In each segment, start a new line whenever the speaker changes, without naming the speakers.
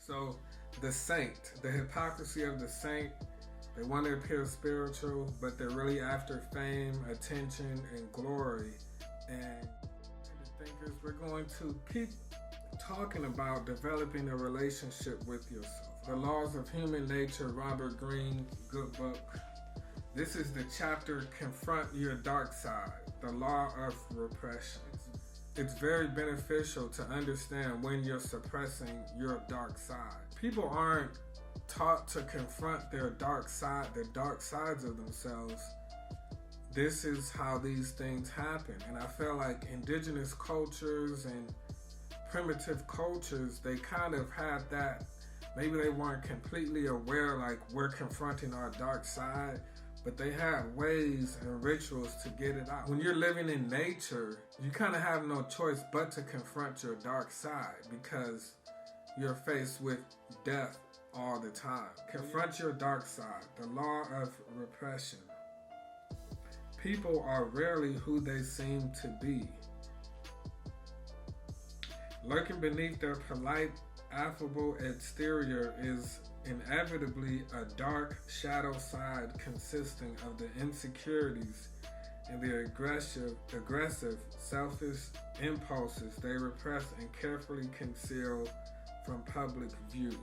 So the saint, the hypocrisy of the saint, they want to appear spiritual, but they're really after fame, attention, and glory. And the thing is, we're going to keep talking about developing a relationship with yourself. The Laws of Human Nature, Robert Greene, good book. This is the chapter, Confront Your Dark Side, the Law of Repression. It's very beneficial to understand when you're suppressing your dark side. People aren't taught to confront their dark side, the dark sides of themselves. This is how these things happen. And I feel like indigenous cultures and primitive cultures, they kind of had that. Maybe they weren't completely aware, like we're confronting our dark side, but they had ways and rituals to get it out. When you're living in nature, you kind of have no choice but to confront your dark side because you're faced with death all the time. Confront your dark side, the law of repression. People are rarely who they seem to be. Lurking beneath their polite, affable exterior is inevitably a dark shadow side consisting of the insecurities and the aggressive, selfish impulses they repress and carefully conceal from public view.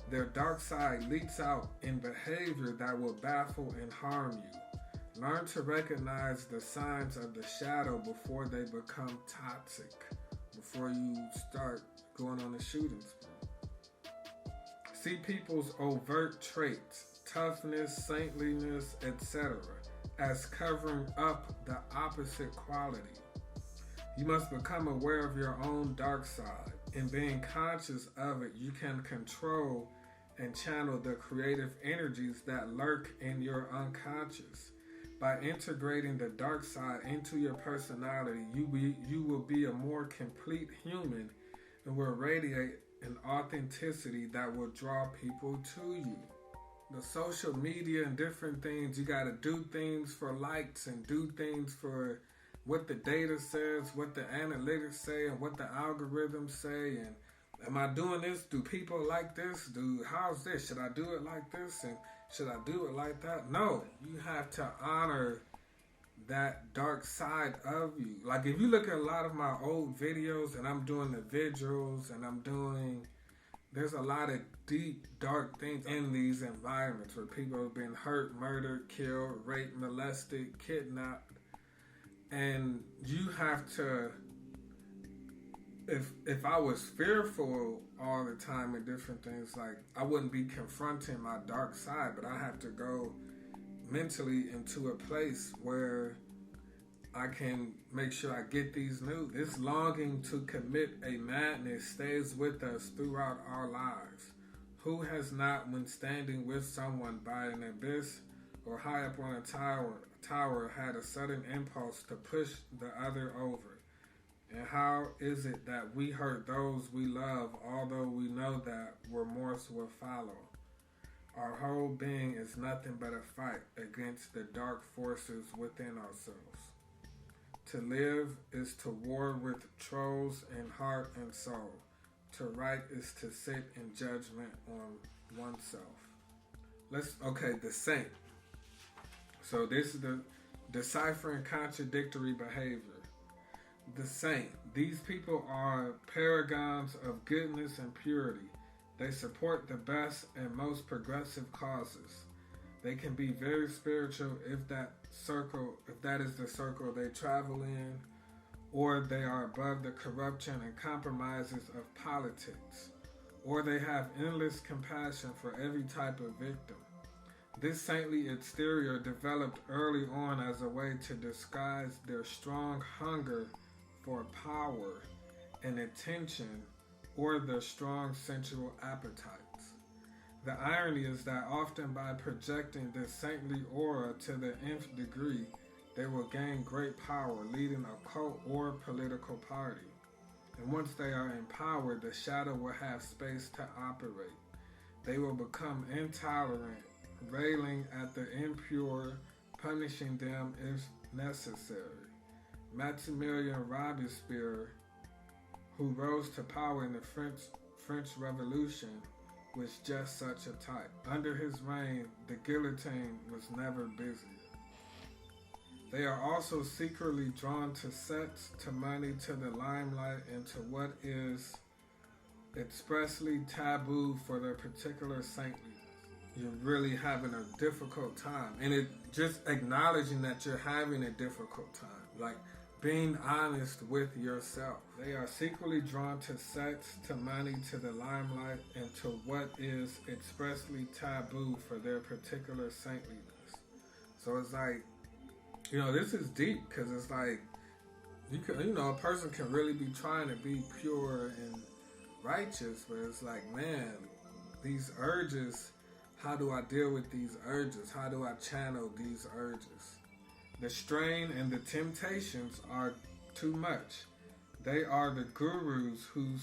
Their dark side leaks out in behavior that will baffle and harm you. Learn to recognize the signs of the shadow before they become toxic, before you start going on a shooting spree. See people's overt traits, toughness, saintliness, etc., as covering up the opposite quality. You must become aware of your own dark side. In being conscious of it, you can control and channel the creative energies that lurk in your unconscious. By integrating the dark side into your personality, you will be a more complete human and will radiate an authenticity that will draw people to you. The social media and different things, you got to do things for likes and do things for what the data says, what the analytics say, and what the algorithms say. And am I doing this? Do people like this? How's this? Should I do it like this? And should I do it like that? No, you have to honor that dark side of you. Like if you look at a lot of my old videos and I'm doing the visuals and there's a lot of deep, dark things in these environments where people have been hurt, murdered, killed, raped, molested, kidnapped. And you have to, if I was fearful all the time and different things, like I wouldn't be confronting my dark side, but I have to go mentally into a place where I can make sure I get these news. This longing to commit a madness stays with us throughout our lives. Who has not, when standing with someone by an abyss or high up on a tower, had a sudden impulse to push the other over? And how is it that we hurt those we love, although we know that remorse will follow? Our whole being is nothing but a fight against the dark forces within ourselves. To live is to war with trolls in heart and soul. To write is to sit in judgment on oneself. The saint. So this is the deciphering contradictory behavior. The saint. These people are paragons of goodness and purity. They support the best and most progressive causes. They can be very spiritual if that is the circle they travel in, or they are above the corruption and compromises of politics, or they have endless compassion for every type of victim. This saintly exterior developed early on as a way to disguise their strong hunger for power and attention, or their strong sensual appetites. The irony is that often by projecting this saintly aura to the nth degree, they will gain great power, leading a cult or political party. And once they are in power, the shadow will have space to operate. They will become intolerant, railing at the impure, punishing them if necessary. Maximilien Robespierre, who rose to power in the French Revolution was just such a type. Under his reign, the guillotine was never busy. They are also secretly drawn to sex, to money, to the limelight, and to what is expressly taboo for their particular saintliness. You're really having a difficult time. And it just acknowledging that you're having a difficult time. Like being honest with yourself. They are secretly drawn to sex, to money, to the limelight, and to what is expressly taboo for their particular saintliness. So it's like, this is deep, because it's like, a person can really be trying to be pure and righteous, but it's like, man, these urges, how do I deal with these urges? How do I channel these urges? The strain and the temptations are too much. They are the gurus who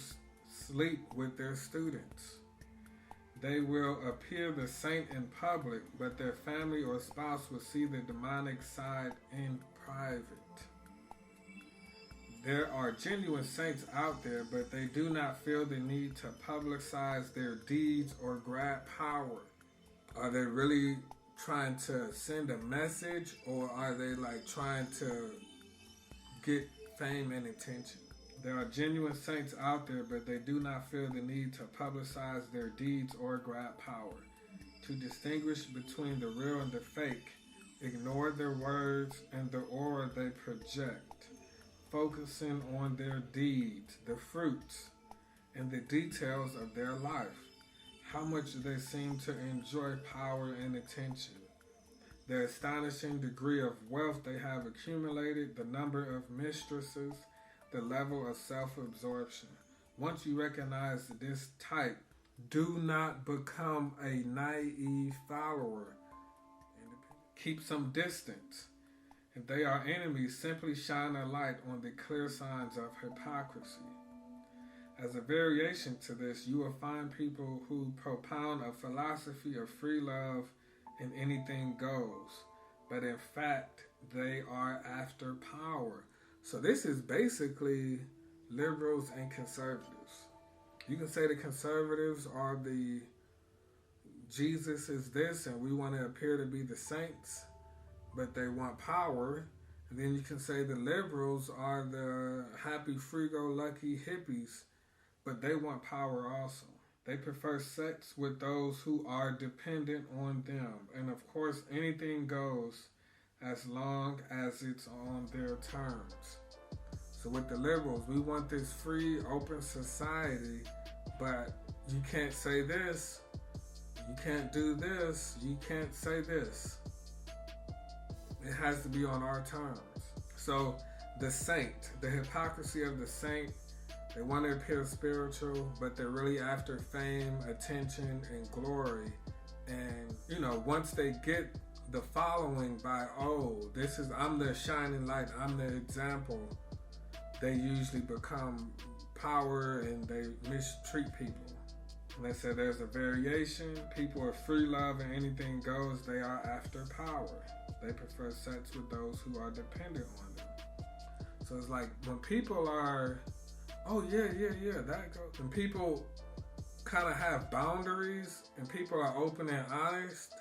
sleep with their students. They will appear the saint in public, but their family or spouse will see the demonic side in private. There are genuine saints out there, but they do not feel the need to publicize their deeds or grab power. Are they really trying to send a message, or are they like trying to get fame and attention? There are genuine saints out there, but they do not feel the need to publicize their deeds or grab power. To distinguish between the real and the fake, ignore their words and the aura they project, focusing on their deeds, the fruits, and the details of their life. How much they seem to enjoy power and attention. The astonishing degree of wealth they have accumulated, the number of mistresses, the level of self-absorption. Once you recognize this type, do not become a naive follower. Keep some distance. If they are enemies, simply shine a light on the clear signs of hypocrisy. As a variation to this, you will find people who propound a philosophy of free love and anything goes. But in fact, they are after power. So this is basically liberals and conservatives. You can say the conservatives are the Jesus is this and we want to appear to be the saints, but they want power. And then you can say the liberals are the happy, free-go-lucky hippies, but they want power also. They prefer sex with those who are dependent on them. And of course, anything goes as long as it's on their terms. So with the liberals, we want this free, open society, but you can't say this, you can't do this, you can't say this. It has to be on our terms. So the saint, the hypocrisy of the saint, they want to appear spiritual, but they're really after fame, attention, and glory. And, once they get the following by, I'm the shining light, I'm the example, they usually become power and they mistreat people. And they say there's a variation. People are free love and anything goes. They are after power. They prefer sex with those who are dependent on them. So it's like when people are, that goes. When people kind of have boundaries and people are open and honest,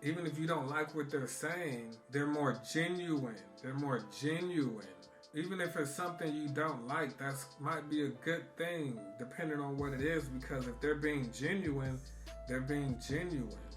even if you don't like what they're saying, they're more genuine. Even if it's something you don't like, that might be a good thing, depending on what it is, because if they're being genuine, they're being genuine.